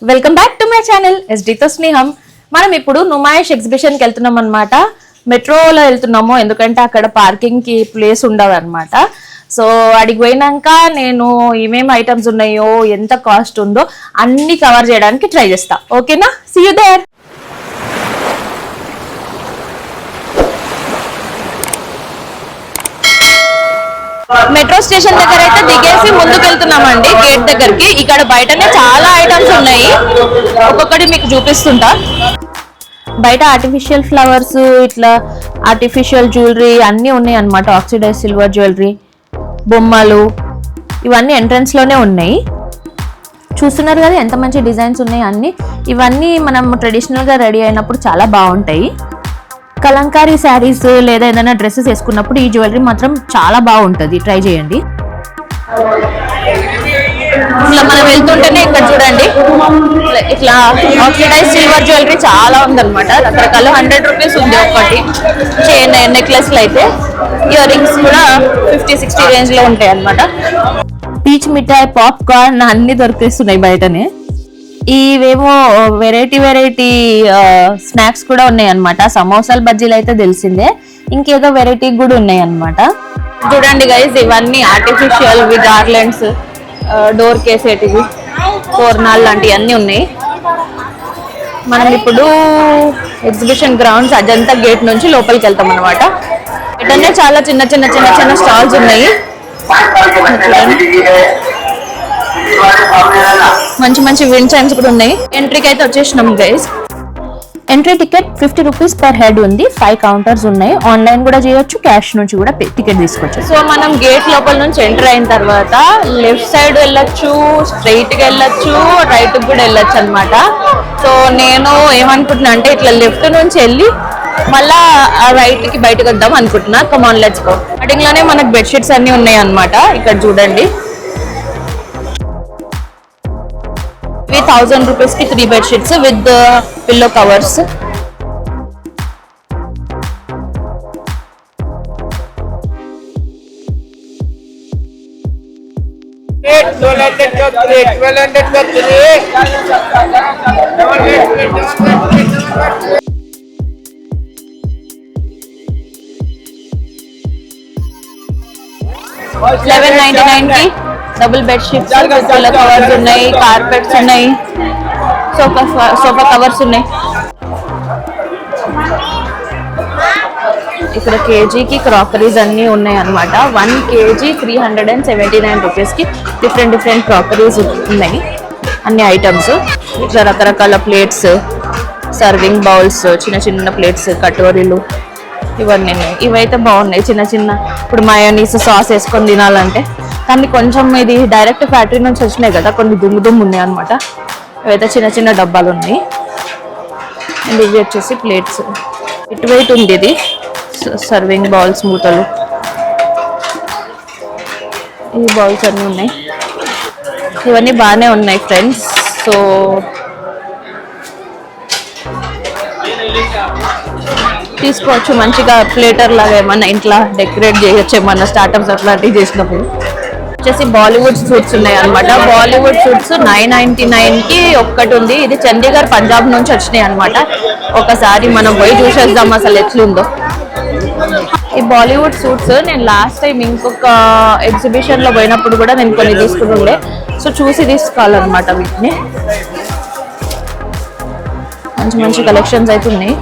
Welcome back to my channel ఎస్డితో స్నేహం. మనం ఇప్పుడు నుమాయిష్ ఎగ్జిబిషన్ కి వెళ్తున్నాం అనమాట. మెట్రోలో వెళ్తున్నాము ఎందుకంటే అక్కడ పార్కింగ్ కి ప్లేస్ ఉండదు అనమాట. సో అడిగి పోయినాక నేను ఏమేమి ఐటమ్స్ ఉన్నాయో ఎంత కాస్ట్ ఉందో అన్ని కవర్ చేయడానికి ట్రై చేస్తా. ఓకేనా, see you there. Metro station దగ్గర అయితే దిగేసి ముందుకు వెళ్తున్నామండి గేట్ దగ్గరికి. ఇక్కడ బయటనే చాలా ఐటమ్స్ ఉన్నాయి, ఒక్కొక్కటి మీకు చూపిస్తుంటా. బయట ఆర్టిఫిషియల్ ఫ్లవర్స్, ఇట్లా ఆర్టిఫిషియల్ జ్యువెలరీ అన్నీ ఉన్నాయి అన్నమాట. ఆక్సిడైజ్ సిల్వర్ జ్యువెలరీ, బొమ్మలు, ఇవన్నీ ఎంట్రన్స్ లోనే ఉన్నాయి. చూస్తున్నారు కదా ఎంత మంచి డిజైన్స్ ఉన్నాయి అన్ని. ఇవన్నీ మనం ట్రెడిషనల్ గా రెడీ అయినప్పుడు చాలా బాగుంటాయి. కలంకారీ శారీస్ లేదా ఏదైనా డ్రెస్సెస్ వేసుకున్నప్పుడు ఈ జ్యువెలరీ మాత్రం చాలా బాగుంటుంది, ట్రై చేయండి. ఇట్లా మనం వెళ్తుంటేనే ఇక్కడ చూడండి, ఇట్లా ఆక్సిడైజ్ సిల్వర్ జ్యువెలరీ చాలా ఉందన్నమాట. రకరకాల 100 రూపీస్ ఉంది ఒకటి. చైన్ నెక్లెస్లు అయితే, ఇయర్ రింగ్స్ కూడా 50-60 రేంజ్ లో ఉంటాయి అన్నమాట. పీచ్ మిఠాయి, పాప్కార్న్ అన్ని దొరికిస్తున్నాయి బయటనే. ఇవేమో వెరైటీ స్నాక్స్ కూడా ఉన్నాయి అన్నమాట. సమోసాలు, బజ్జీలు అయితే తెలిసిందే, ఇంకేదో వెరైటీ కూడా ఉన్నాయి అన్నమాట. చూడండి గైస్, ఇవన్నీ ఆర్టిఫిషియల్ గార్లెండ్స్, డోర్ కేసేటివి, తోరణాలు లాంటివి అన్నీ ఉన్నాయి. మనం ఇప్పుడు ఎగ్జిబిషన్ గ్రౌండ్స్ అజంతా గేట్ నుంచి లోపలికి వెళ్తాం అనమాట. ఇటనే చాలా చిన్న స్టాల్స్ ఉన్నాయి. మంచి విండ్ చైమ్స్ కూడా ఉన్నాయి. ఎంట్రీకి అయితే వచ్చేసినాం guys. Entry ticket 50 rupees per head ఉంది. 5 కౌంటర్స్ ఉన్నాయి. ఆన్లైన్ కూడా చేయొచ్చు, క్యాష్ నుంచి కూడా టికెట్ తీసుకోవచ్చు. సో మనం గేట్ లోపల నుంచి ఎంటర్ అయిన తర్వాత లెఫ్ట్ సైడ్ వెళ్ళొచ్చు, స్ట్రైట్ గా వెళ్ళొచ్చు, రైట్ కూడా వెళ్ళొచ్చు అనమాట. సో నేను ఏమనుకుంటున్నా అంటే ఇట్లా లెఫ్ట్ నుంచి వెళ్ళి మళ్ళా రైట్ కి బయటకు వద్దాం అనుకుంటున్నా. Come on let's go. స్టార్టింగ్ లోనే మనకు బెడ్షీట్స్ అన్ని ఉన్నాయి అనమాట. ఇక్కడ చూడండి, 1000 రూపీస్ కి 3 బెడ్షీట్స్ విత్ పిల్లో కవర్స్. $11.99 కి డబుల్ బెడ్షీట్స్, పిల్లో కవర్స్ ఉన్నాయి, కార్పెట్స్ ఉన్నాయి, సోఫా కవర్స్ ఉన్నాయి. ఇక్కడ కేజీకి క్రాకరీస్ అన్ని ఉన్నాయి అన్నమాట. 1 కేజీ 379 రూపీస్ కి డిఫరెంట్ క్రాకరీస్ ఉన్నాయి, అన్ని ఐటమ్స్. ఇట్లా రకరకాల ప్లేట్స్, సర్వింగ్ బౌల్స్, చిన్న ప్లేట్స్, కటోరీలు, ఇవన్నీ ఉన్నాయి. ఇవైతే బాగున్నాయి, చిన్న. ఇప్పుడు మయోనీస్, సాస్ వేసుకొని తినాలంటే. కానీ కొంచెం ఇది డైరెక్ట్ ఫ్యాక్టరీ నుంచి వచ్చినాయి కదా, కొన్ని దుమ్ము ఉన్నాయి అనమాట. ఇవైతే చిన్న డబ్బాలు ఉన్నాయి. అండ్ ఇవి వచ్చేసి ప్లేట్స్. ఇటు వెయిట్ ఉంది ఇది, సర్వింగ్ బౌల్స్, మూతలు. ఈ బౌల్స్ అన్నీ ఉన్నాయి. ఇవన్నీ బాగానే ఉన్నాయి ఫ్రెండ్స్. సో తీసుకోవచ్చు, మంచిగా ప్లేటర్ లాగా ఏమన్నా ఇంట్లో డెకరేట్ చేయొచ్చు, ఏమన్నా స్టార్టప్స్ అట్లాంటివి చేసినప్పుడు. వచ్చేసి బాలీవుడ్ సూట్స్ ఉన్నాయి అనమాట. బాలీవుడ్ సూట్స్ 999 కి ఒక్కటి ఉంది. ఇది చండీగఢ్, పంజాబ్ నుంచి వచ్చినాయి అనమాట. ఒకసారి మనం పోయి చూసేద్దాం అసలు ఎట్లుందో. ఈ బాలీవుడ్ సూట్స్ నేను లాస్ట్ టైం ఇంకొక ఎగ్జిబిషన్ లో పోయినప్పుడు కూడా నేను కొన్ని తీసుకుంటుండే. సో చూసి తీసుకోవాలన్నమాట వీటిని. మంచి కలెక్షన్స్ అయితే ఉన్నాయి.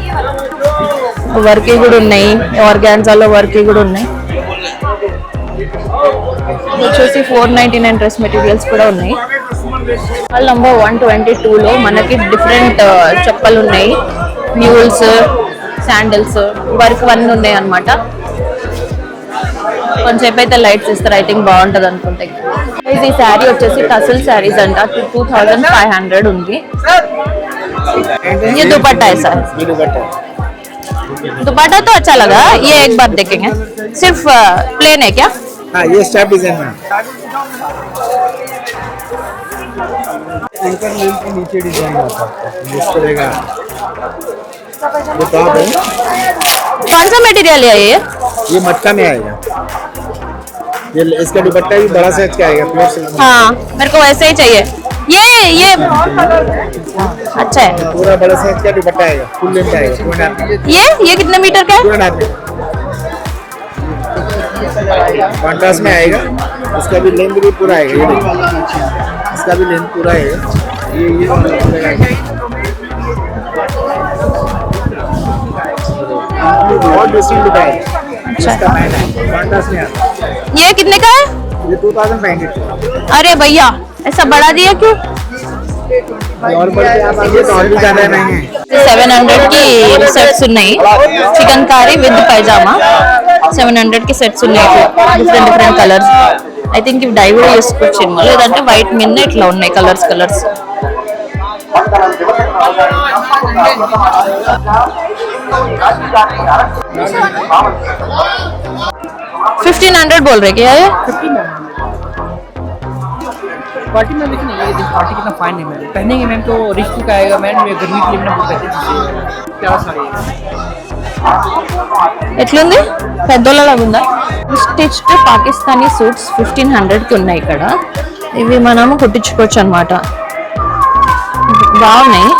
వర్కీ కూడా ఉన్నాయి, ఆర్గాన్జాలో వర్కీ కూడా ఉన్నాయి. వచ్చేసి 499 డ్రెస్ మెటీరియల్స్ కూడా ఉన్నాయి. నంబర్ 122లో మనకి డిఫరెంట్ చెప్పలు ఉన్నాయి, మ్యూల్స్, శాండిల్స్, వర్క్ అన్నీ ఉన్నాయి అన్నమాట. కొంచెంసేపు అయితే లైట్స్ ఇస్తారు, ఐ థింక్ బాగుంటుంది అనుకుంటే. ఈ శారీ వచ్చేసి టసల్ శారీస్ అంట, 2500 ఉంది. ये दुपट्टा है सर, दुपट्टा तो अच्छा लगा. ये एक बार देखेंगे, सिर्फ प्लेन है क्या? हाँ, ये स्टेप डिजाइन में एंकर मिल के नीचे डिजाइन होता है इस तरह का. ये टॉप है. कौन सा मटेरियल है ये मटका में आएगा. ये इसका दुपट्टा भी बड़ा साइज का आएगा. हाँ, मेरे को वैसे ही चाहिए. ये अच्छा है। पूरा बड़ा साइज का दुपट्टा आएगा, फुल लेंथ आएगा, 2.5 मीटर। ये कितने मीटर का है? 2.5 मीटर कॉन्ट्रास्ट में आएगा। इसका भी लेंथ भी पूरा आएगा, ये देखो, इसका भी लेंथ पूरा आएगा। ये बहुत डिस्टिंक्ट लुक आएगा। अच्छा इसका पैंट है, कॉन्ट्रास्ट में आता है। ये कितने का है? ये 2500 अरे भैया ऐसा बढ़ा दिया क्यों? और बढ़ के आप आइए तो और भी ज्यादा महंगे हैं। 700 की సెట్స్ ఉన్నాయి చికెన్ కర్రీ విత్ పైజామా 700 కి సెట్స్ ఉన్నాయి డిఫరెంట్ కలర్స్ ఐ థింక్ ఇవి డై కూడా చేసుకోవచ్చు లేదంటే వైట్ మీద ఇట్లా ఉన్నాయి కలర్స్ 1500 बोल रहे क्या ये 40 में लेकिन ये देखो 40 कितना फाइन है मैम पहनेंगे मैम तो रिच लुक आएगा मैम ये गर्मी के लिए मैंने बुक करते हैं क्या साड़ी है ఎట్లుంది పెద్దోళ్ళలాగా ఉందా స్టిచ్డ్ పాకిస్తానీ సూట్స్ 1500 కి ఉన్నాయి ఇక్కడ ఇవి మనము కుట్టించుకోవచ్చు అన్నమాట బాగున్నాయి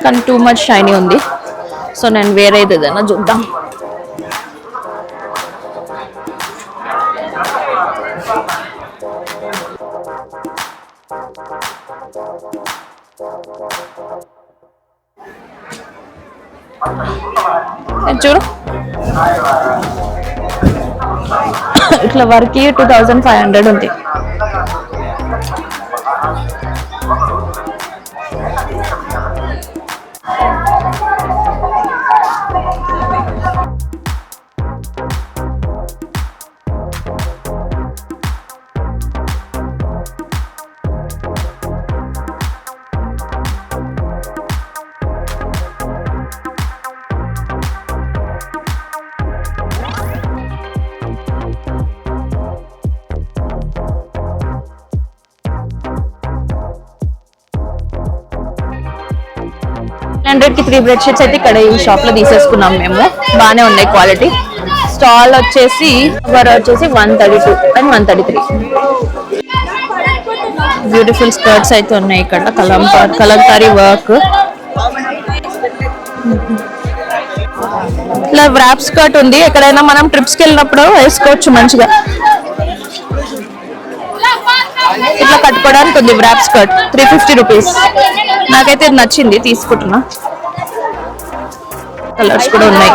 కానీ టూ మచ్ షైనీ ఉంది సో నేను వేరేది ఏదైనా చూద్దాం చూడు ఇట్లా వర్క్ 2500 ఉంది కి 3 బెడ్ షీట్స్ అయితే ఇక్కడ ఈ షాప్ లో తీసేసుకున్నాం మేము బాగానే ఉన్నాయి క్వాలిటీ స్టాల్ వచ్చేసి 132 అండ్ 133 బ్యూటిఫుల్ స్కర్ట్స్ అయితే ఉన్నాయి ఇక్కడ కలంకారీ వర్క్ ఇలా వ్రాప్ స్కర్ట్ ఉంది ఎక్కడైనా మనం ట్రిప్స్ కి వెళ్ళినప్పుడు వేసుకోవచ్చు మంచిగా ఇట్లా కట్టుకోవడానికి ఉంది వ్రాప్ స్కర్ట్ 350 రూపీస్ నాకైతే నచ్చింది తీసుకుంటున్నా కలర్స్ కూడా ఉన్నాయి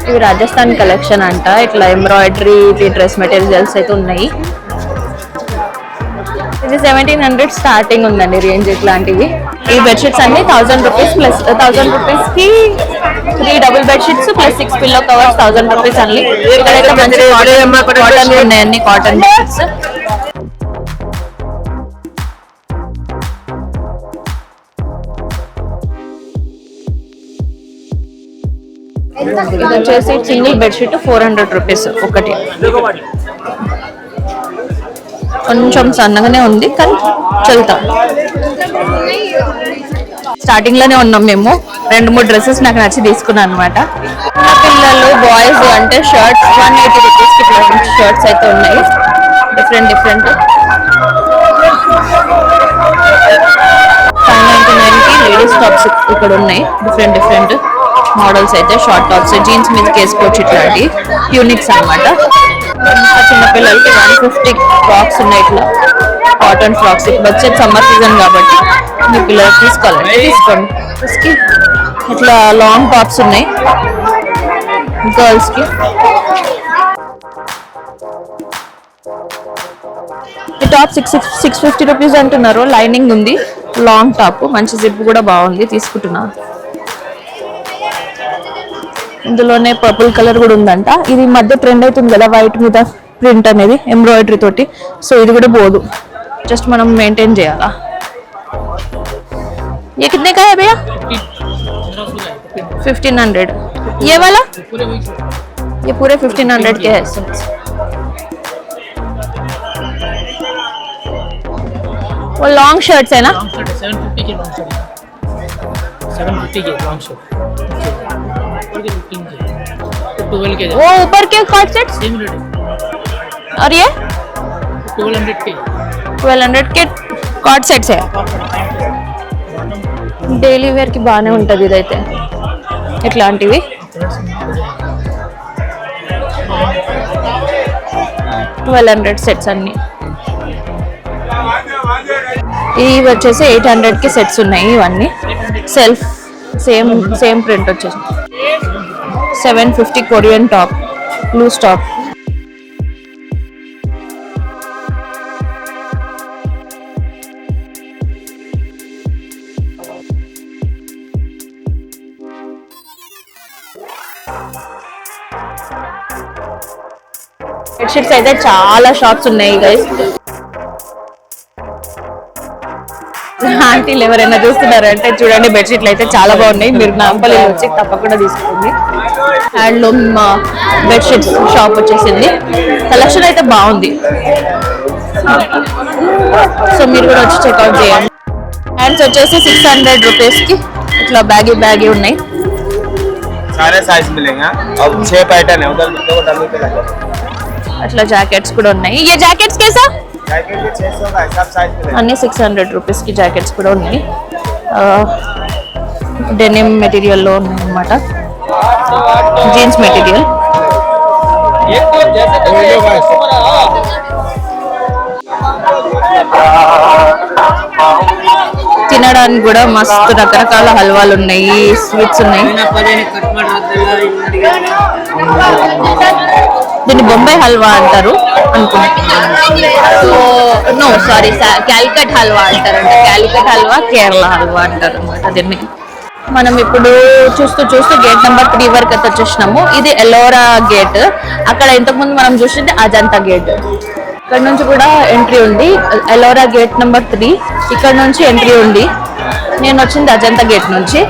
ఇవి రాజస్థాన్ కలెక్షన్ అంట ఇట్లా ఎంబ్రాయిడరీ డ్రెస్ మెటీరియల్స్ అయితే ఉన్నాయి ఇది 1700 స్టార్టింగ్ ఉందండి రేంజ్ ఇట్లాంటివి ఈ బెడ్షీట్స్ అన్ని 1000 రూపీస్ ప్లస్ 1000 రూపీస్ కి 3 double bedsheets plus 6 pillow covers 1000 rupees అన్ని ఇక్కడైతే మంచి కాటన్ ఉన్నాయి అన్ని కాటన్ బెడ్షీట్స్ ఇది వచ్చేసి సింగిల్ బెడ్షీట్ 400 రూపీస్ ఒకటి కొంచెం సన్నగానే ఉంది కానీ చల్తా స్టార్టింగ్ లోనే ఉన్నాం మేము 2-3 డ్రెస్సెస్ నాకు నచ్చి తీసుకున్నాను అనమాట పిల్లలు బాయ్స్ అంటే షర్ట్స్ 180 రూపీస్ కి షర్ట్స్ అయితే ఉన్నాయి డిఫరెంట్ 599 కి లేడీస్ టాప్స్ ఇక్కడ ఉన్నాయి డిఫరెంట్ మోడల్స్ అయితే షార్ట్ టాప్స్ జీన్స్ మీదకి వేసుకోవచ్చు ఇట్లాంటి యూనిక్స్ అనమాట చిన్న పిల్లలకి 150 ఫ్రాక్స్ ఉన్నాయి ఇట్లా కాటన్ ఫ్రాక్స్ ఇప్పుడు వచ్చేది సమ్మర్ సీజన్ కాబట్టి మీ పిల్లలకి తీసుకోండి ఇట్లా లాంగ్ టాప్స్ ఉన్నాయి గర్ల్స్ కి ఈ టాప్ 650 రూపీస్ అంటున్నారు లైనింగ్ ఉంది లాంగ్ టాప్ మంచి జిప్ కూడా బాగుంది తీసుకుంటున్నా ఇందులోనే పర్పుల్ కలర్ కూడా ఉందంట ఇది మధ్య ట్రెండ్ అవుతుంది కదా వైట్ మీద ప్రింట్ అనేది ఎంబ్రాయిడరీ తోటి సో ఇది కూడా పోదు జస్ట్ మనం మెయింటైన్ చేయాలా ये कितने का है भैया 1500 ये वाला पूरे वही से ये पूरे 1500 के है sets. वो लॉन्ग शर्ट्स है ना? लॉन्ग शर्ट 750 के लॉन्ग शर्ट 750 के लॉन्ग शर्ट ऊपर के 15 के 12 के वो ऊपर के कॉट सेट्स सेम रेट और ये 1200 के 1200 के कॉट सेट्स है. డైలీ వేర్ కి బాగానే ఉంటుంది ఇదైతే ఇట్లాంటివి. $1200 సెట్స్ అన్ని. ఇవి వచ్చేసి 800 కి సెట్స్ ఉన్నాయి. ఇవన్నీ సెల్ఫ్ సేమ్ ప్రింట్ వచ్చేసి 750 Korean top loose top. Bedsheets అయితే చాలా షాప్స్ ఉన్నాయి గైస్. ఆంటీలు ఎవరైనా చూస్తున్నారంటే చూడండి, బెడ్షీట్లు అయితే చాలా బాగున్నాయి. మీరు నాంపల్లి వచ్చి తప్పకుండా తీసుకోండి. హ్యాండ్లూమ్ బెడ్షీట్స్ షాప్ వచ్చేసింది. కలెక్షన్ అయితే బాగుంది, సో మీరు కూడా వచ్చి చెక్అవుట్ చేయండి. హ్యాండ్స్ వచ్చేసి 600 రూపీస్కి ఇట్లా బ్యాగీ ఉన్నాయి. सारे साइज मिलेंगे और 6 पैटर्न है उधर दो डमी पे लगे. అట్లా జాకెట్స్ కూడా ఉన్నాయి. ये జాకెట్స్ कैसा? जैकेट भी 600 का है, सब साइज मिलेगा. అన్ని 600 రూపీస్కి జాకెట్స్ కూడా ఉన్నాయి. డెనిమ్ మెటీరియల్లో ఉన్నాయి అన్నమాట, జీన్స్ మెటీరియల్. తినడానికి కూడా మస్తు రకరకాల హల్వాలు ఉన్నాయి, స్వీట్స్ ఉన్నాయి. దీన్ని బొంబాయి హల్వా అంటారు అనుకుంటున్నాను. సారీ, క్యాలికట్ హల్వా అంటారంట. క్యాలికట్ హల్వా, కేరళ హల్వా అంటారు అనమాట దీన్ని. మనం ఇప్పుడు చూస్తూ గేట్ నెంబర్ 3 వరకు అయితే వచ్చేసినాము. ఇది ఎలోరా గేట్. అక్కడ ఇంతకుముందు మనం చూసింది అజంతా గేట్. ఇక్కడ నుంచి కూడా ఎంట్రీ ఉంది. ఎలోరా గేట్ నెంబర్ 3 ఇక్కడ నుంచి ఎంట్రీ ఉంది. నేను వచ్చింది అజంతా గేట్ నుంచి.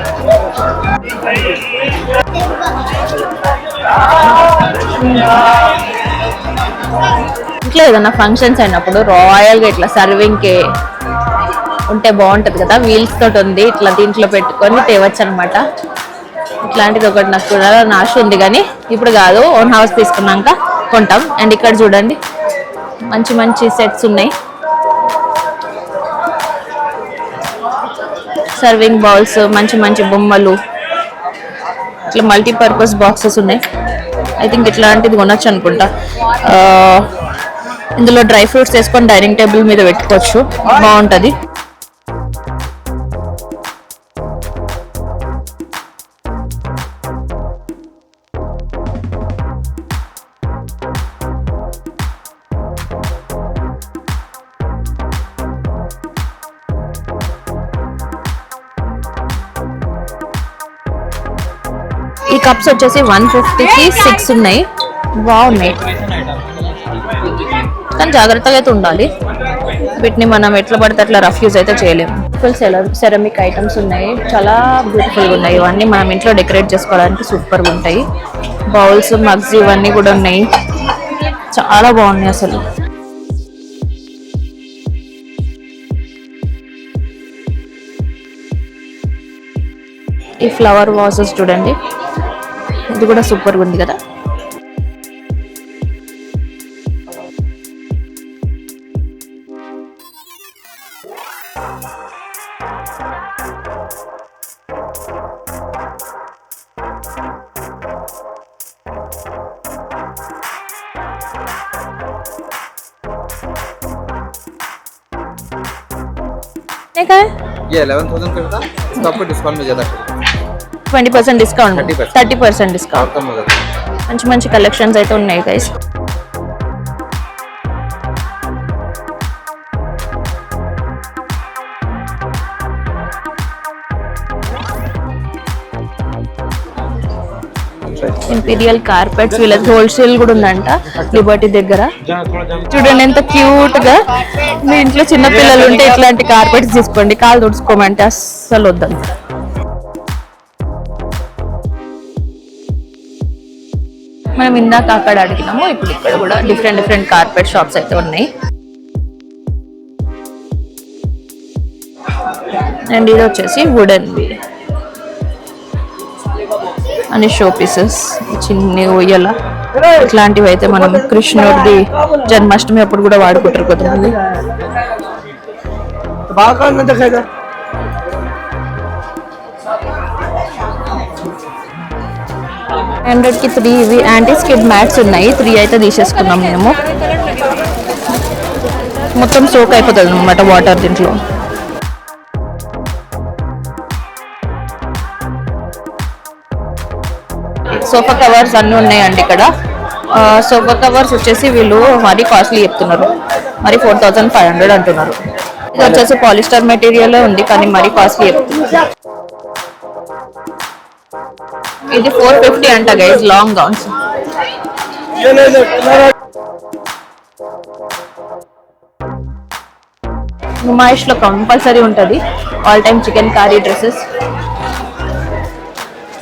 ఇంట్లో ఏదన్నా ఫంక్షన్స్ అయినప్పుడు రాయల్గా ఇట్లా సర్వింగ్కి ఉంటే బాగుంటుంది కదా. వీల్స్ తోటి ఉంది, ఇట్లా దీంట్లో పెట్టుకొని తేవచ్చు అనమాట. ఇట్లాంటిది ఒకటి నాకు కూడా ఆశ ఉంది, కానీ ఇప్పుడు కాదు, ఓన్ హౌస్ తీసుకున్నాక కొంటాం. అండ్ ఇక్కడ చూడండి మంచి సెట్స్ ఉన్నాయి. సర్వింగ్ బౌల్స్, మంచి బొమ్మలు, ఇట్లా మల్టీపర్పస్ బాక్సెస్ ఉన్నాయి. ఐ థింక్ ఇట్లాంటిది కొనొచ్చు అనుకుంటా. ఇందులో డ్రై ఫ్రూట్స్ వేసుకొని డైనింగ్ టేబుల్ మీద పెట్టుకోవచ్చు, బాగుంటుంది. ఈ కప్స్ వచ్చేసి 150కి 6 ఉన్నాయి, బాగున్నాయి. కానీ జాగ్రత్తగా అయితే ఉండాలి. వీటిని మనం ఎట్లా పడితే అట్లా రఫ్ యూజ్ అయితే చేయలేము. ఫుల్ సెరమిక్ ఐటమ్స్ ఉన్నాయి, చాలా బ్యూటిఫుల్గా ఉన్నాయి. ఇవన్నీ మనం ఇంట్లో డెకరేట్ చేసుకోవడానికి సూపర్గా ఉంటాయి. బౌల్స్, మగ్స్ ఇవన్నీ కూడా ఉన్నాయి, చాలా బాగున్నాయి అసలు. ఈ ఫ్లవర్ వాసెస్ చూడండి, ఇది కూడా సూపర్గా ఉంది కదా. ये 11,000 करता, इसका आपको डिस्काउंट में ज्यादा करेगा. 20% డిస్కౌంట్, 30% డిస్కౌంట్. कम हो जाता है. మంచి కలెక్షన్స్ అయితే ఉన్నాయి గైస్. ఇంపీరియల్ కార్పెట్స్, వీళ్ళకి హోల్సేల్ కూడా ఉందంట లిబర్టీ దగ్గర. చూడండి ఎంత క్యూట్ గా. మీ ఇంట్లో చిన్న పిల్లలు ఉంటే ఇట్లాంటి కార్పెట్స్ తీసుకోండి, కాలు తుడుచుకోమంటే అస్సలు వద్దంట. మనం ఇందాక అక్కడ అడిగినాము, ఇప్పుడు ఇక్కడ కూడా డిఫరెంట్ కార్పెట్ షాప్స్ అయితే ఉన్నాయి. అండ్ ఇది వచ్చేసి వుడెన్ అని షో పీసెస్, చిన్న ఉయ్యల ఇట్లాంటివి అయితే మనం కృష్ణుడిది జన్మాష్టమి అప్పుడు కూడా వాడుకుంటారు కొంతమంది. కి 3 ఇవి యాంటీ స్కిడ్ మ్యాట్స్ ఉన్నాయి. 3 అయితే తీసేసుకున్నాం మేము. మొత్తం సోక్ అయిపోతుంది అనమాట వాటర్ దీంట్లో. సోఫా కవర్స్ అన్నీ ఉన్నాయండి ఇక్కడ. సోఫా కవర్స్ వచ్చేసి వీళ్ళు మరీ కాస్ట్లీ చెప్తున్నారు, మరి 4500 అంటున్నారు. ఇది వచ్చేసి పాలిస్టర్ మెటీరియల్ ఉంది కానీ మరీ కాస్ట్లీ చెప్తున్నారు. ఇది 450 అంట గైస్, లాంగ్ గౌన్స్. నుమాయిష్ లో కంపల్సరీ ఉంటుంది all time chicken curry dresses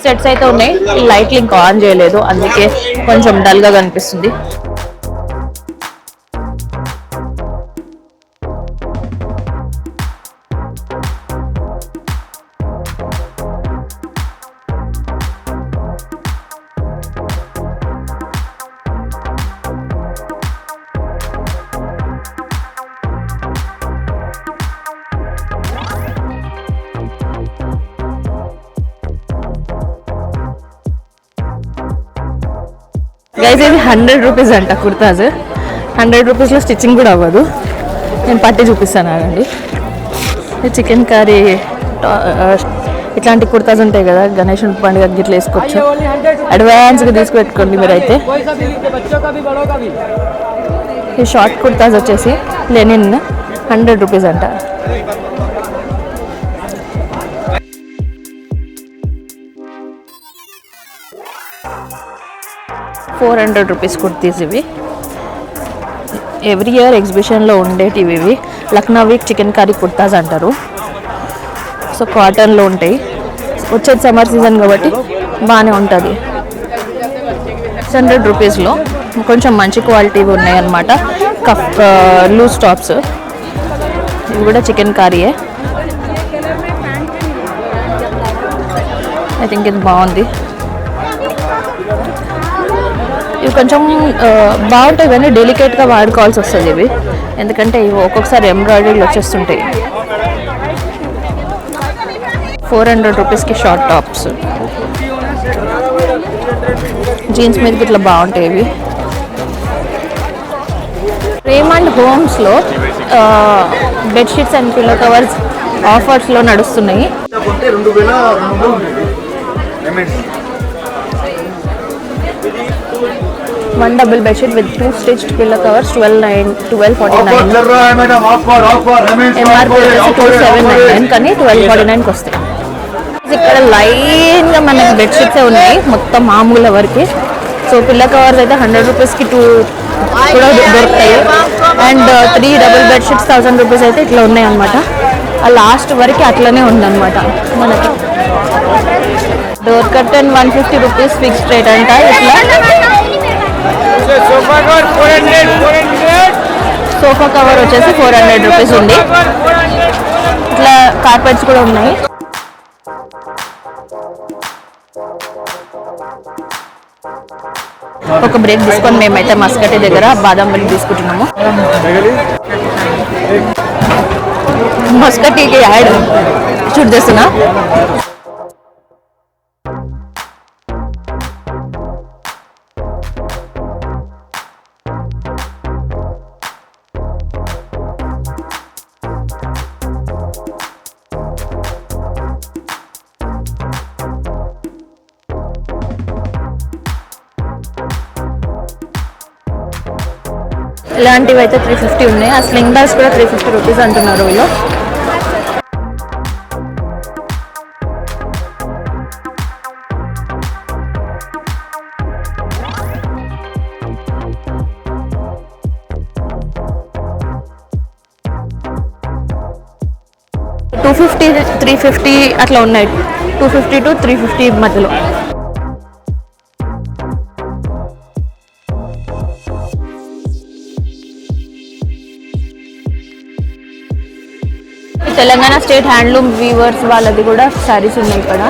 sets అయితే ఉన్నాయి. లైట్లు ఇంకా ఆన్ చేయలేదు, అందుకే కొంచెం డల్ గా కనిపిస్తుంది. గైస్ ఇది 100 రూపీస్ అంట కుర్తాస్. 100 రూపీస్లో స్టిచ్చింగ్ కూడా అవ్వదు. నేను పట్టి చూపిస్తాను అండి. చికెన్ కర్రీ ఇట్లాంటి కుర్తాస్ ఉంటాయి కదా, గణేష్ పండుగ గిట్ల వేసుకోవచ్చు. అడ్వాన్స్గా తీసుకుపెట్టుకోండి మీరైతే. ఈ షార్ట్ కుర్తాస్ వచ్చేసి లెనిన్ 100 రూపీస్ అంట. ₹400 కుర్తీస్ ఇవి. ఎవ్రీ ఇయర్ ఎగ్జిబిషన్లో ఉండేటివి ఇవి. లక్నోవి చికెన్ కర్రీ కుర్తాస్ అంటారు. సో కాటన్లో ఉంటాయి. వచ్చేది సమ్మర్ సీజన్ కాబట్టి బాగానే ఉంటుంది. 600 రూపీస్లో కొంచెం మంచి క్వాలిటీ ఉన్నాయి అన్నమాట. కఫ్ లూజ్ టాప్స్ ఇవి కూడా చికెన్ కర్రీయే. ఐ థింక్ ఇది బాగుంది. ఇవి కొంచెం బాగుంటాయి కానీ డెలికేట్గా వాడుకోవాల్సి వస్తుంది ఇవి, ఎందుకంటే ఇవి ఒక్కొక్కసారి ఎంబ్రాయిడరీలు వచ్చేస్తుంటాయి. 400 రూపీస్కి షార్ట్ టాప్స్, జీన్స్ మీదకి ఇట్లా బాగుంటాయి ఇవి. రేమండ్ హోమ్స్లో బెడ్షీట్స్ అండ్ పిల్లో కవర్స్ ఆఫర్స్లో నడుస్తున్నాయి. 1 double bedsheet with 2 stitched pillow covers, 1249. MRP వచ్చేసి 279 కానీ 1249కి వస్తాయి. ఇక్కడ లైన్గా మనకి బెడ్షీట్స్ ఉన్నాయి మొత్తం మామూలు వరకు. సో పిల్లో కవర్స్ అయితే 100 రూపీస్కి 2 కూడా దొరుకుతాయి. అండ్ 3 డబుల్ బెడ్షీట్స్ 1000 రూపీస్ అయితే ఇట్లా ఉన్నాయి అనమాట. ఆ లాస్ట్ వరకు అట్లనే ఉందన్నమాట మనకి. Door curtain 150 rupees fixed rate అంట. సోఫా కవర్ వచ్చేసి 400 రూపీస్ ఉంది. ఇట్లా కార్పెట్స్ కూడా ఉన్నాయి. ఒక బ్రేక్ తీసుకొని మేమైతే మస్కటి దగ్గర బాదం మిల్క్ తీసుకుంటున్నాము. మస్కటీకి యాడ్ షూట్ చేస్తున్నా. ఇలాంటివి అయితే 350 ఉన్నాయి. ఆ స్లింగ్ బ్యాగ్స్ కూడా 350 రూపీస్ అంటున్నారు వీళ్ళు. $250, $350 అట్లా ఉన్నాయి. 250 to 350 మధ్యలో. తెలంగాణ స్టేట్ హ్యాండ్లూమ్ వీవర్స్ వాళ్ళది కూడా శారీస్ ఉన్నాయి ఇక్కడ.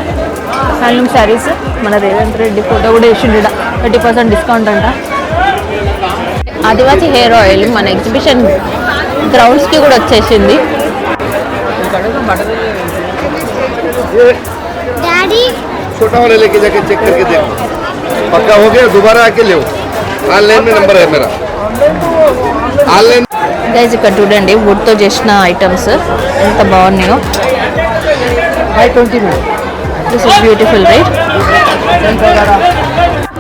హ్యాండ్లూమ్ శారీస్. మన రేవంత్ రెడ్డి ఫోటో కూడా వేసిండు 30% డిస్కౌంట్ అంట. ఆదివాసి హెయిర్ ఆయిల్ మన ఎగ్జిబిషన్ గ్రౌండ్స్కి కూడా వచ్చేసింది. छोटा वाले लेके जाके चेक करके देखो पक्का हो गया दोबारा आके ले ऑनलाइन में नंबर है मेरा ऑनलाइन గైజ్ ఇక్కడ చూడండి వుడ్తో చేసిన ఐటమ్స్ ఎంత బాగున్నాయో. 520 में this is beautiful right.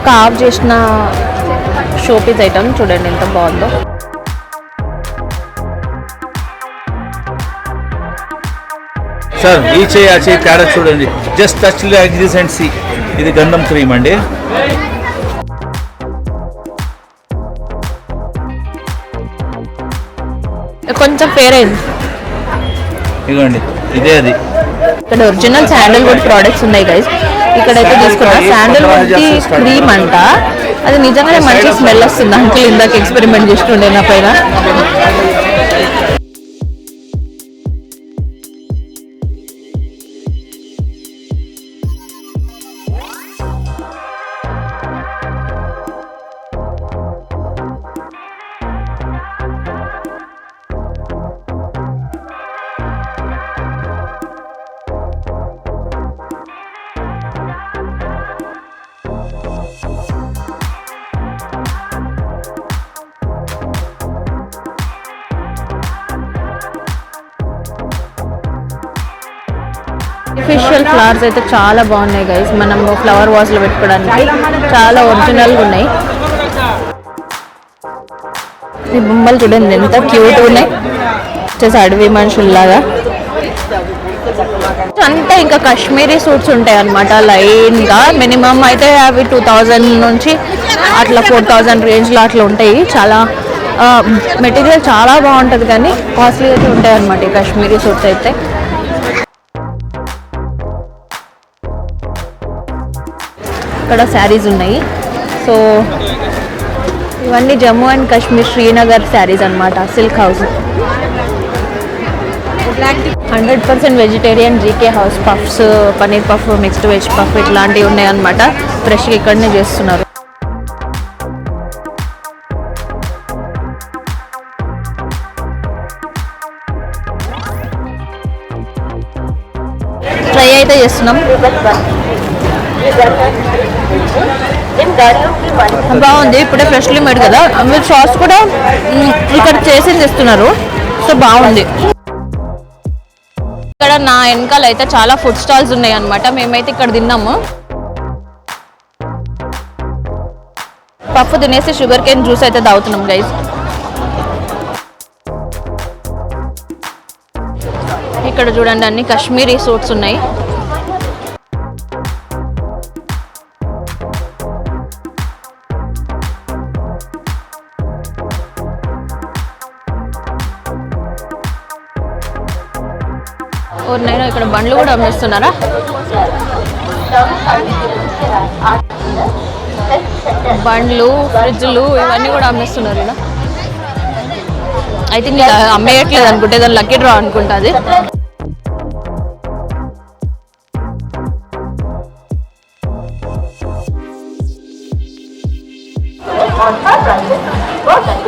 Carve చేసిన షోపీస్ ఐటమ్ చూడండి ఎంత బాగుందో. సార్ ఈ చేయి తేడా చూడండి. జస్ట్ టచ్ అగ్రీస్ అండ్ సి. ఇది గంధం క్రీమ్ అండి. కొంచెం ఫేర్ అయింది. ఇదిగోండి ఇదే అది. ఇక్కడ ఒరిజినల్ శాండల్వుడ్ ప్రోడక్ట్స్ ఉన్నాయి గైస్. ఇక్కడైతే తీసుకున్నా శాండల్వుడ్ క్రీమ్ అంట. అది నిజంగానే మంచి స్మెల్ వస్తుంది. అంకుల్ ఇందాక ఎక్స్పెరిమెంట్ చేస్తుండే నా పైన. ఆర్టిఫిషియల్ ఫ్లవర్స్ అయితే చాలా బాగున్నాయి గైస్. మనం ఫ్లవర్ వాజ్లో పెట్టుకోవడానికి చాలా ఒరిజినల్గా ఉన్నాయి. ఈ బొమ్మలు చూడండి ఎంత క్యూట్గా ఉన్నాయి. వచ్చేసి అడవి మనుషుల్లాగా. అంతా ఇంకా కాశ్మీరీ సూట్స్ ఉంటాయి అన్నమాట లైన్గా. మినిమం అయితే అవి 2000 నుంచి అట్లా 4000 రేంజ్లో అట్లా ఉంటాయి. చాలా మెటీరియల్ చాలా బాగుంటుంది కానీ కాస్ట్లీ అయితే ఉంటాయి అన్నమాట ఈ కాశ్మీరీ సూట్స్ అయితే. ఇక్కడ శారీస్ ఉన్నాయి. సో ఇవన్నీ జమ్మూ అండ్ కాశ్మీర్ శ్రీనగర్ శారీస్ అన్నమాట. Silk house 100% vegetarian GK house. Puffs, paneer puff, mixed veg puff ఇట్లాంటివి ఉన్నాయన్నమాట. ఫ్రెష్గా ఇక్కడనే చేస్తున్నారు. ట్రై అయితే చేస్తున్నాం. బాగుంది. ఇప్పుడే ఫ్రెష్లీ మేడ్ కదా. మీరు సాస్ కూడా ఇక్కడ చేసింది ఇస్తున్నారు. సో బాగుంది. ఇక్కడ నా వెనకాల అయితే చాలా ఫుడ్ స్టాల్స్ ఉన్నాయి అన్నమాట. మేమైతే ఇక్కడ తిన్నాము. పప్పు తినేసి షుగర్ కేన్ జ్యూస్ అయితే తాగుతున్నాం గైస్. ఇక్కడ చూడండి అన్ని కాశ్మీరీ సూట్స్ ఉన్నాయి. నేను ఇక్కడ బండ్లు కూడా అమ్మేస్తున్నారా? బండ్లు, ఫ్రిడ్జ్లు ఇవన్నీ కూడా అమ్మేస్తున్నారు ఇలా. ఐ థింక్ అమ్మేయట్లేదు అనుకుంటే దాని లక్కీ డ్రా అనుకుంటా అది.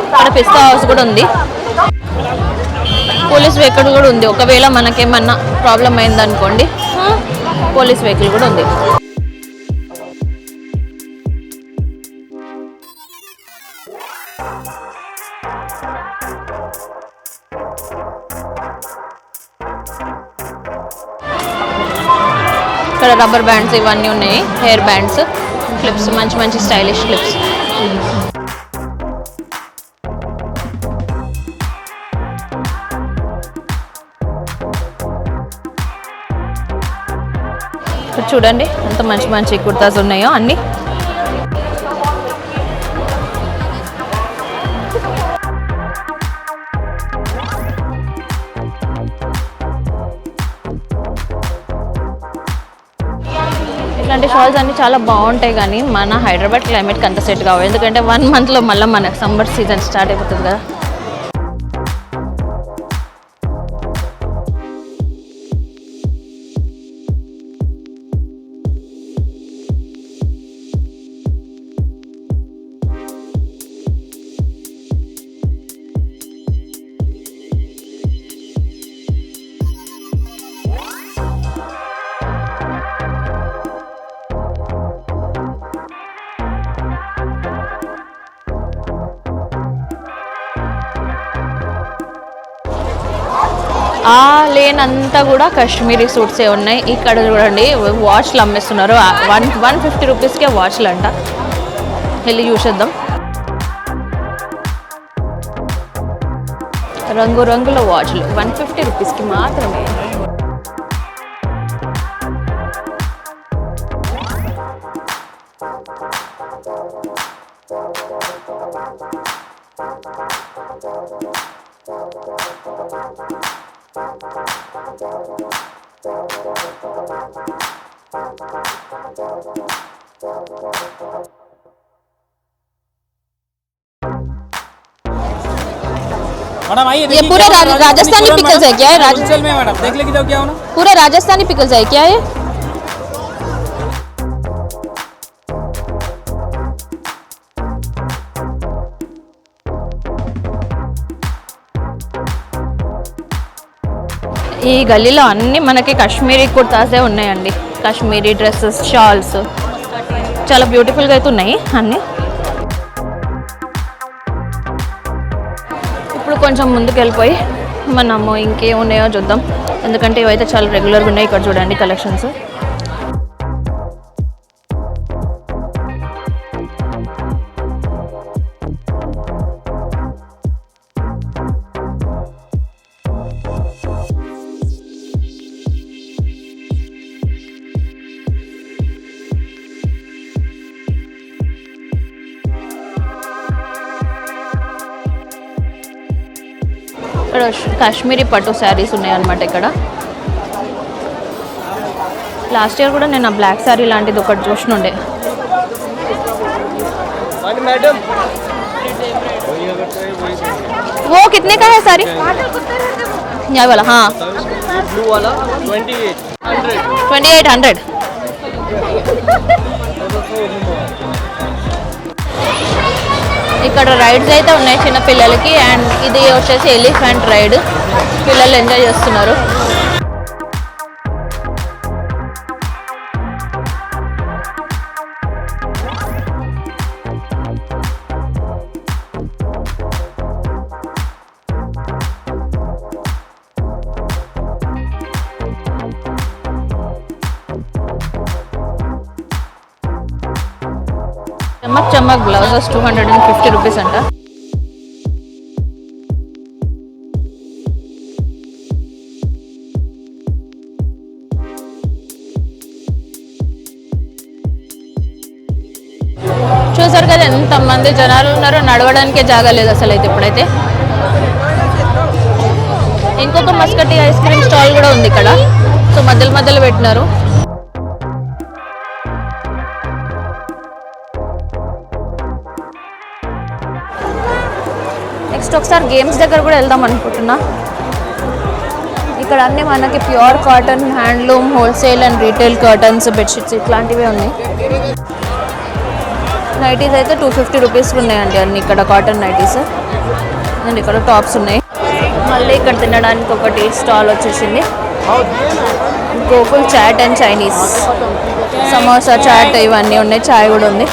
ఇక్కడ పిస్తా హౌస్ కూడా ఉంది. పోలీస్ వెహికల్ కూడా ఉంది. ఒకవేళ మనకేమన్నా ప్రాబ్లం అయిందనుకోండి పోలీస్ వెహికల్ కూడా ఉంది. ఇక్కడ రబ్బర్ బ్యాండ్స్ ఇవన్నీ ఉన్నాయి. హెయిర్ బ్యాండ్స్, క్లిప్స్, మంచి మంచి స్టైలిష్ క్లిప్స్. చూడండి ఎంత మంచి మంచి కుర్తాస్ ఉన్నాయో అన్ని. ఇట్లాంటి షాల్స్ అన్ని చాలా బాగుంటాయి కానీ మన హైదరాబాద్ క్లైమేట్కి అంత సెట్ కావు. ఎందుకంటే 1 మంత్లో మళ్ళీ మన సమ్మర్ సీజన్ స్టార్ట్ అయిపోతుంది కదా. ఆ లేన్ అంతా కూడా కాశ్మీరీ సూట్సే ఉన్నాయి. ఇక్కడ చూడండి వాచ్లు అమ్మేస్తున్నారు. 150 రూపీస్కే వాచ్లు అంట. వెళ్ళి చూసేద్దాం. రంగురంగుల వాచ్లు 150 రూపీస్కి మాత్రమే. मैडम आइए ये पूरे राजस्थानी पिकल्स है क्या? होलसेल में मैडम देख लेगी तो क्या होना पूरे राजस्थानी पिकल्स है क्या ये? ఈ గల్లీలో అన్ని మనకి కాశ్మీరీ కుర్తాసే ఉన్నాయండి. కాశ్మీరీ డ్రెస్సెస్, షాల్స్ చాలా బ్యూటిఫుల్గా అయితే ఉన్నాయి అన్నీ. ఇప్పుడు కొంచెం ముందుకు వెళ్ళిపోయి మనము ఇంకేం ఉన్నాయో చూద్దాం. ఎందుకంటే ఇవైతే చాలా రెగ్యులర్గా ఉన్నాయి. ఇక్కడ చూడండి కలెక్షన్స్. ఇక్కడ కాశ్మీరీ పట్టు శారీస్ ఉన్నాయన్నమాట. ఇక్కడ లాస్ట్ ఇయర్ కూడా నేను ఆ బ్లాక్ శారీ లాంటిది ఒకటి చూసినుండే. वो कितने का है सारी? ये वाला हाँ ब्लू वाला 2800 2800. ఇక్కడ రైడ్స్ అయితే ఉన్నాయి చిన్న పిల్లలకి. అండ్ ఇది వచ్చేసి ఎలిఫెంట్ రైడ్. పిల్లలు ఎంజాయ్ చేస్తున్నారు. చమక్ చమక్ బ్లౌజెస్ 250 రూపీస్ అంట. చూసారు కదా ఎంతమంది జనాలు ఉన్నారో. నడవడానికే జాగా లేదు అసలు అయితే ఇప్పుడైతే. ఇంకొక మస్కటి ఐస్ క్రీమ్ స్టాల్ కూడా ఉంది ఇక్కడ. సో మధ్యలో పెట్టినారు. నెక్స్ట్ ఒకసారి గేమ్స్ దగ్గర కూడా వెళ్దాం అనుకుంటున్నా. ఇక్కడ అన్నీ మనకి pure cotton, handloom, wholesale and retail curtains, bedsheets ఇట్లాంటివే ఉన్నాయి. నైటీస్ అయితే 250 రూపీస్ ఉన్నాయండి అన్ని ఇక్కడ కాటన్ నైటీస్. అండ్ ఇక్కడ టాప్స్ ఉన్నాయి. మళ్ళీ ఇక్కడ తినడానికి ఒకటి స్టాల్ వచ్చేసింది. Gokul chaat and Chinese. సమోసా, చాట్ ఇవన్నీ ఉన్నాయి. చాయ్ కూడా ఉంది.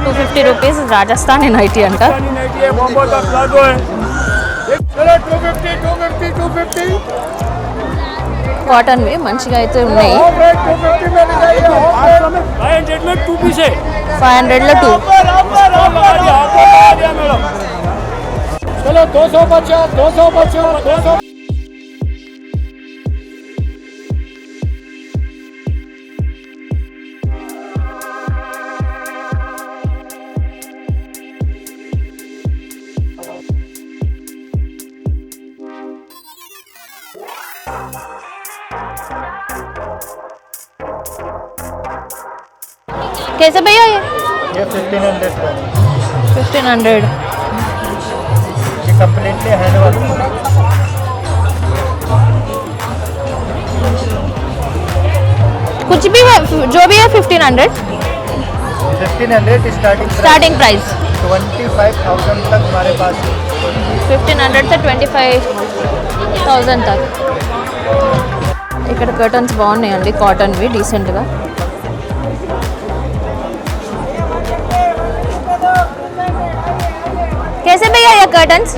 ₹250 రూపీస్ రాజస్థానీ నైటీ అంట. కాటన్వి మంచిగా అయితే ఉన్నాయి. 500లో 2. चलो 250 कैसे भैया ये ये 1500 का है। 1500 ये कंप्लीटली हैंड वर्क। कुछ भी है, जो भी है 1500 1500 स्टार्टिंग प्राइस 25,000 तक हमारे पास है। 1500 से 25,000 तक ఇక్కడ కర్టన్స్ బాగున్నాయండి కాటన్వి డీసెంట్గా कैसे भैया ये कर्टन्स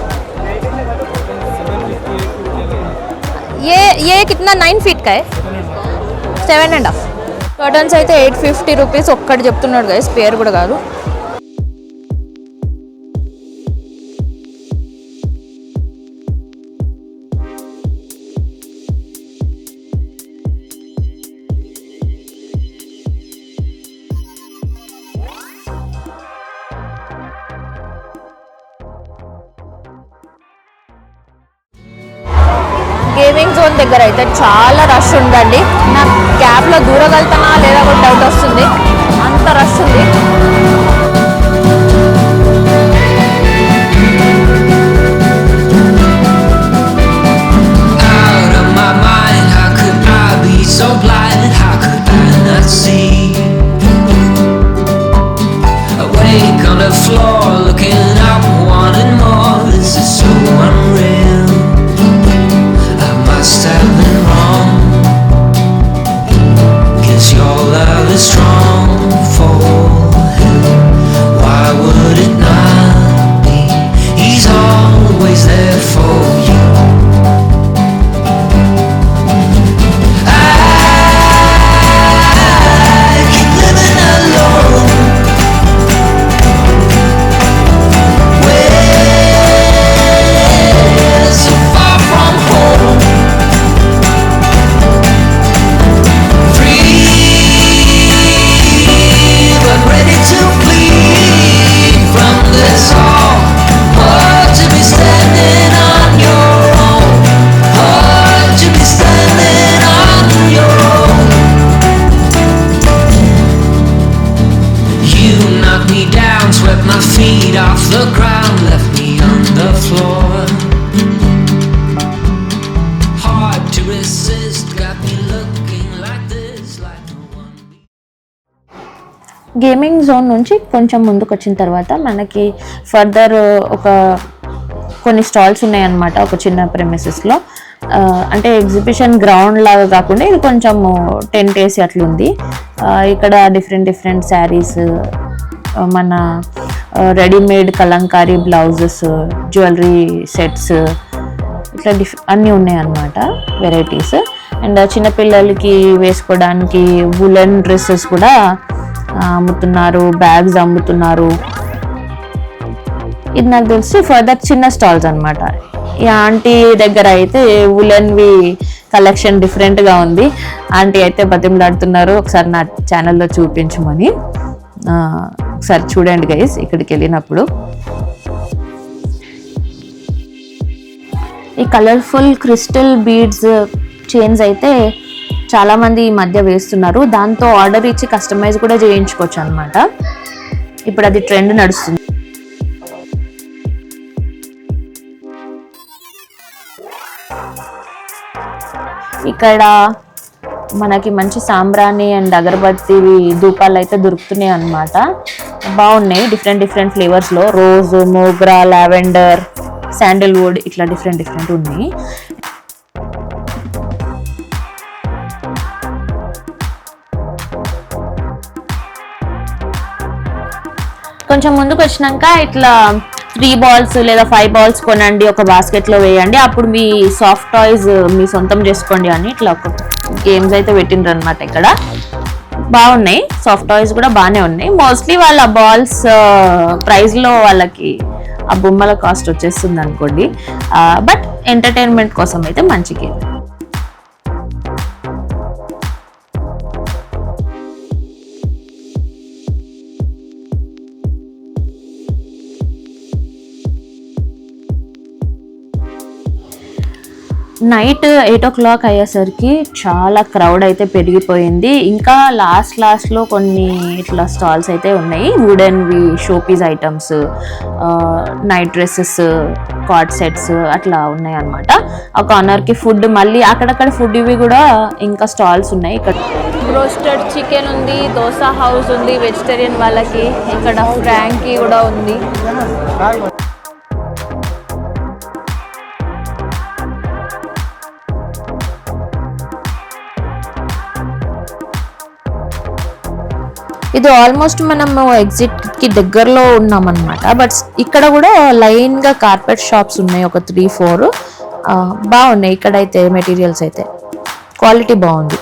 ये कितना 9 फीट का है 7.5 कर्टन्स అయితే 850 రూపీస్ ఒక్కటి చెప్తున్నాడు గైస్ పేరు కూడా కాదు గేమింగ్ జోన్ దగ్గర అయితే చాలా రష్ ఉందండి నా క్యాబ్లో దూరగలుగుతానా లేదా కూడా డౌట్ వస్తుంది అంత రష్ ఉంది Out of my mind, how could I be so blind? How could I not see? Awake on the floor, looking up, wanting more. This is so unreal. I must have been wrong. Guess your love is strong for him. Why would it not be? He's always there for you. I keep living alone. We're so far from home. Free, but ready to flee from this all. Hard to be standing on your own. Hard to be standing on your own. You knocked me down, swept my feet off the ground, left me on the floor. Hard to resist, got me looking like this, like no one. Gaming zone నుంచి కొంచెం ముందుకు వచ్చిన తర్వాత మనకి further ఒక కొన్ని stalls ఉన్నాయన్నమాట ఒక చిన్న ప్రెమిసెస్లో అంటే ఎగ్జిబిషన్ గ్రౌండ్ లాగా కాకుండా ఇది కొంచెం టెంట్ వేసి అట్లుంది ఇక్కడ డిఫరెంట్ శారీస్ మన readymade Kalamkari blouses jewellery sets ఇట్లా అన్నీ ఉన్నాయన్నమాట వెరైటీస్ అండ్ చిన్నపిల్లలకి వేసుకోవడానికి వులెన్ డ్రెస్సెస్ కూడా అమ్ముతున్నారు బ్యాగ్స్ అమ్ముతున్నారు ఇది నాకు తెలిసి ఫర్దర్ చిన్న స్టాల్స్ అనమాట ఈ ఆంటీ దగ్గర అయితే వులెన్వి కలెక్షన్ డిఫరెంట్గా ఉంది ఆంటీ అయితే బతిమలాడుతున్నారు ఒకసారి నా ఛానల్లో చూపించమని ఒకసారి చూడండి గైస్ ఇక్కడికి వెళ్ళినప్పుడు ఈ కలర్ఫుల్ క్రిస్టల్ బీడ్స్ చైన్స్ అయితే చాలామంది ఈ మధ్య వేస్తున్నారు దాంతో ఆర్డర్ ఇచ్చి కస్టమైజ్ కూడా చేయించుకోవచ్చు అనమాట ఇప్పుడు అది ట్రెండ్ నడుస్తుంది ఇక్కడ మనకి మంచి సాంబ్రాణి అండ్ అగరబత్తి ధూపాలు అయితే దొరుకుతున్నాయి అన్నమాట బాగున్నాయి డిఫరెంట్ ఫ్లేవర్స్లో రోజ్ మోగ్రా లావెండర్ శాండల్వుడ్ ఇట్లా డిఫరెంట్ ఉన్నాయి కొంచెం ముందుకు వచ్చినాక ఇట్లా 3 balls లేదా 5 balls కొనండి ఒక బాస్కెట్లో వేయండి అప్పుడు మీ సాఫ్ట్ టాయ్స్ మీ సొంతం చేసుకోండి అని ఇట్లా ఒక గేమ్స్ అయితే పెట్టిండ్రు అనమాట ఇక్కడ బాగున్నాయి సాఫ్ట్ టాయ్స్ కూడా బాగానే ఉన్నాయి మోస్ట్లీ వాళ్ళ బాల్స్ ప్రైస్లో వాళ్ళకి ఆ బొమ్మల కాస్ట్ వచ్చేస్తుంది అనుకోండి బట్ ఎంటర్టైన్మెంట్ కోసం అయితే మంచి గేమ్ నైట్ 8 o'clock అయ్యేసరికి చాలా క్రౌడ్ అయితే పెరిగిపోయింది. ఇంకా లాస్ట్లో కొన్ని ఇట్లా స్టాల్స్ అయితే ఉన్నాయి. వుడెన్వి showpiece items, night dresses, coord sets అట్లా ఉన్నాయి అన్నమాట. ఆ కార్నర్కి ఫుడ్, మళ్ళీ అక్కడక్కడ ఫుడ్ ఇవి కూడా ఇంకా స్టాల్స్ ఉన్నాయి. ఇక్కడ రోస్టెడ్ చికెన్ ఉంది, దోసా హౌస్ ఉంది వెజిటేరియన్ వాళ్ళకి, ఇక్కడ ఫ్రాంకీ కూడా ఉంది. ఇది ఆల్మోస్ట్ మనము ఎగ్జిట్కి దగ్గరలో ఉన్నామన్నమాట. బట్ ఇక్కడ కూడా లైన్గా కార్పెట్ షాప్స్ ఉన్నాయి, ఒక 3-4 బాగున్నాయి. ఇక్కడైతే మెటీరియల్స్ అయితే క్వాలిటీ బాగుంది.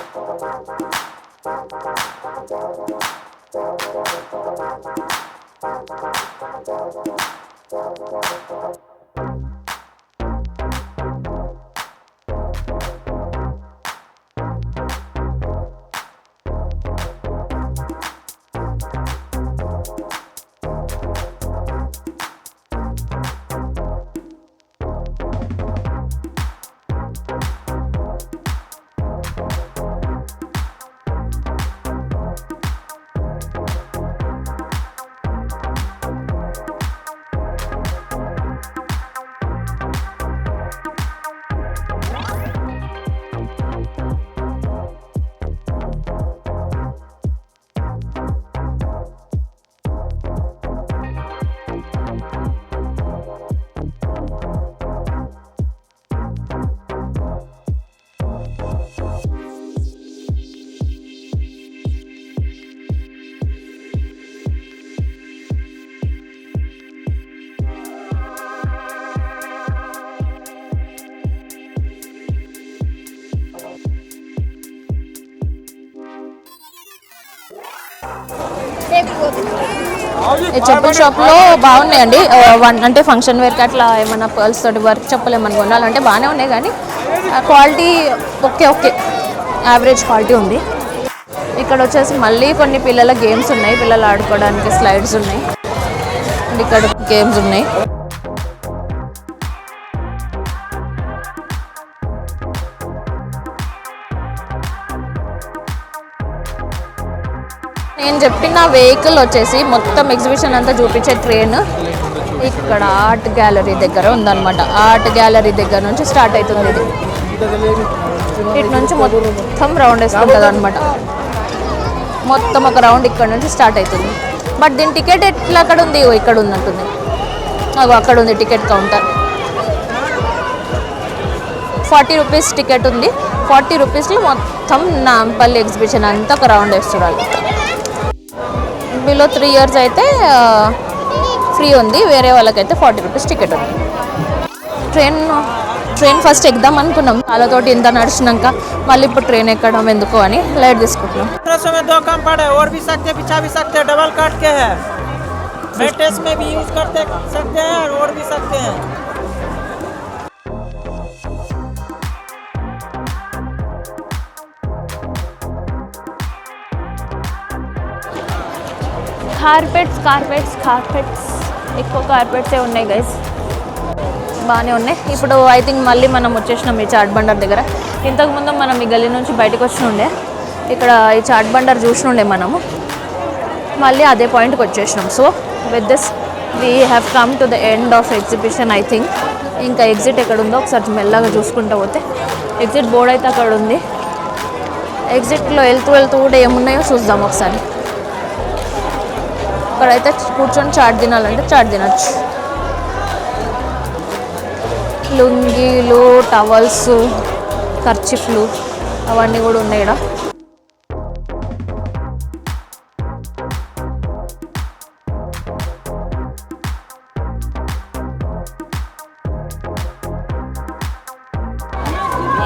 ఈ చెప్పుల షాప్లో బాగున్నాయండి. అంటే ఫంక్షన్ వేర్కి అట్లా ఏమన్నా పర్ల్స్ తోటి వర్క్ చెప్పులు ఏమన్నా కొనాలంటే బాగానే ఉన్నాయి, కానీ క్వాలిటీ ఓకే యావరేజ్ క్వాలిటీ ఉంది. ఇక్కడ వచ్చేసి మళ్ళీ కొన్ని పిల్లల గేమ్స్ ఉన్నాయి, పిల్లలు ఆడుకోవడానికి స్లైడ్స్ ఉన్నాయి, ఇక్కడ గేమ్స్ ఉన్నాయి. నేను చెప్పిన వెహికల్ వచ్చేసి మొత్తం ఎగ్జిబిషన్ అంతా చూపించే ట్రైన్ ఇక్కడ ఆర్ట్ గ్యాలరీ దగ్గర ఉందన్నమాట. ఆర్ట్ గ్యాలరీ దగ్గర నుంచి స్టార్ట్ అవుతుంది. ఇది ఇటు నుంచి మొత్తం రౌండ్ వేసుకుంటుంది అనమాట. మొత్తం ఒక రౌండ్ ఇక్కడ నుంచి స్టార్ట్ అవుతుంది. బట్ దీని టికెట్ ఎట్లా అక్కడ ఉంది, ఇక్కడ ఉన్నట్టుంది, అక్కడ ఉంది టికెట్ కౌంటర్. 40 రూపీస్ టికెట్ ఉంది. 40 రూపీస్లో మొత్తం నాంపల్లి ఎగ్జిబిషన్ అంతా ఒక రౌండ్ వేస్తున్నారు. బిలో 3 years అయితే ఫ్రీ ఉంది, వేరే వాళ్ళకైతే 40 రూపీస్ టికెట్ ఉంది. ట్రైన్ ఫస్ట్ ఎక్కుదాం అనుకున్నాం, వాళ్ళతోటి ఇంత నడిచినాక మళ్ళీ ఇప్పుడు ట్రైన్ ఎక్కడం ఎందుకు అని లైట్ తీసుకుంటున్నాం. डबल काट के है, मेट्रेस में भी यूज करते सकते हैं और ओढ़ भी सकते हैं. కార్పెట్స్ ఎక్కువ కార్పెట్సే ఉన్నాయి గైస్, బాగానే ఉన్నాయి. ఇప్పుడు ఐ థింక్ మళ్ళీ మనం వచ్చేసినాం ఈ చాట్ బండర్ దగ్గర. ఇంతకుముందు మనం ఈ గల్లీ నుంచి బయటకు వచ్చినుండే, ఇక్కడ ఈ చాట్ బండర్ చూసినుండే మనము, మళ్ళీ అదే పాయింట్కి వచ్చేసినాం. So with this we have come to the end of exhibition I think. ఇంకా ఎగ్జిట్ ఎక్కడ ఉందో ఒకసారి మెల్లగా చూసుకుంటూ పోతే ఎగ్జిట్ బోర్డ్ అయితే అక్కడ ఉంది. ఎగ్జిట్లో వెళ్తూ కూడా ఏమున్నాయో చూద్దాం ఒకసారి. ఇక్కడైతే కూర్చొని చాట్ తినాలంటే చాట్ తినచ్చు. లుంగీలు, టవల్స్, కర్చిఫ్లు అవన్నీ కూడా ఉన్నాయి ఇక్కడ.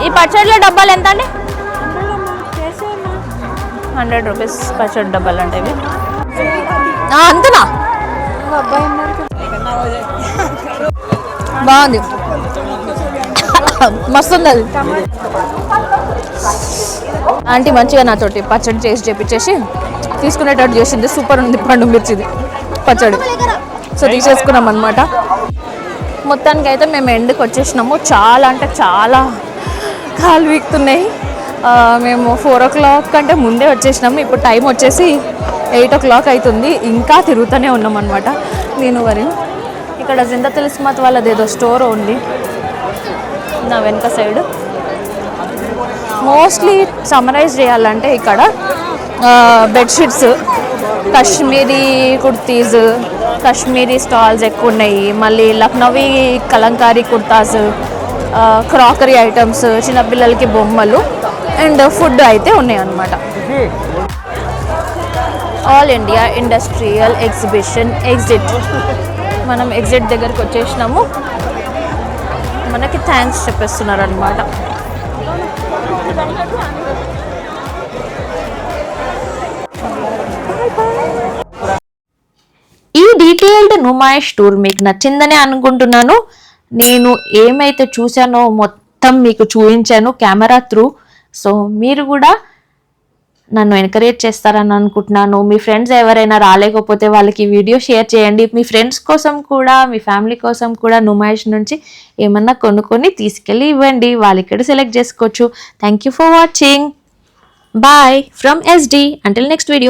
ఈ పచ్చడిలో డబ్బాలు ఎంత అండి? 100 రూపీస్ పచ్చడి డబ్బాలు అంటే ఇవి. అంతనా? బాగుంది, మస్తుంది అది. ఆంటీ మంచిగా నాతోటి పచ్చడి చేసి చేపించేసి తీసుకునేటట్టు చేసింది. సూపర్ ఉంది పండు మిర్చిది పచ్చడి. సో తీసేసుకున్నాం అనమాట. మొత్తానికి అయితే మేము ఎండ్కి వచ్చేసినాము. చాలా అంటే చాలా కాలు వీక్తున్నాయి. మేము 4 o'clock కంటే ముందే వచ్చేసినాము. ఇప్పుడు టైం వచ్చేసి 8 o'clock అవుతుంది. ఇంకా తిరుగుతూనే ఉన్నాం అనమాట నేను వరి. ఇక్కడ జిందతుల్ ఇస్మత్ వాళ్ళది ఏదో స్టోర్ ఉంది నా వెనక సైడ్. మోస్ట్లీ సమరైజ్ చేయాలంటే ఇక్కడ బెడ్షీట్స్, కాశ్మీరీ కుర్తీస్, కాశ్మీరీ స్టాల్స్ ఎక్కువ ఉన్నాయి. మళ్ళీ లక్నవీ కలంకారీ కుర్తాస్, క్రాకరీ ఐటమ్స్, చిన్నపిల్లలకి బొమ్మలు అండ్ ఫుడ్ అయితే ఉన్నాయి అన్నమాట. All India industrial exhibition exit. మనం ఎగ్జిట్ దగ్గరికి వచ్చేసినాము. మనకి థ్యాంక్స్ చెప్పేస్తున్నారు అనమాట. ఈ డీటెయిల్డ్ నుమాయిష్ టూర్ మీకు నచ్చిందని అనుకుంటున్నాను. నేను ఏమైతే చూశానో మొత్తం మీకు చూపించాను కెమెరా త్రూ. సో మీరు కూడా నన్ను ఎంకరేజ్ చేస్తారని అనుకుంటున్నాను. మీ ఫ్రెండ్స్ ఎవరైనా రాలేకపోతే వాళ్ళకి వీడియో షేర్ చేయండి. మీ ఫ్రెండ్స్ కోసం కూడా, మీ ఫ్యామిలీ కోసం కూడా నుమాయిష్ నుంచి ఏమన్నా కొనుక్కొని తీసుకెళ్ళి ఇవ్వండి. వాళ్ళు ఇక్కడ సెలెక్ట్ చేసుకోవచ్చు. Thank you for watching. Bye from SD. Until next video.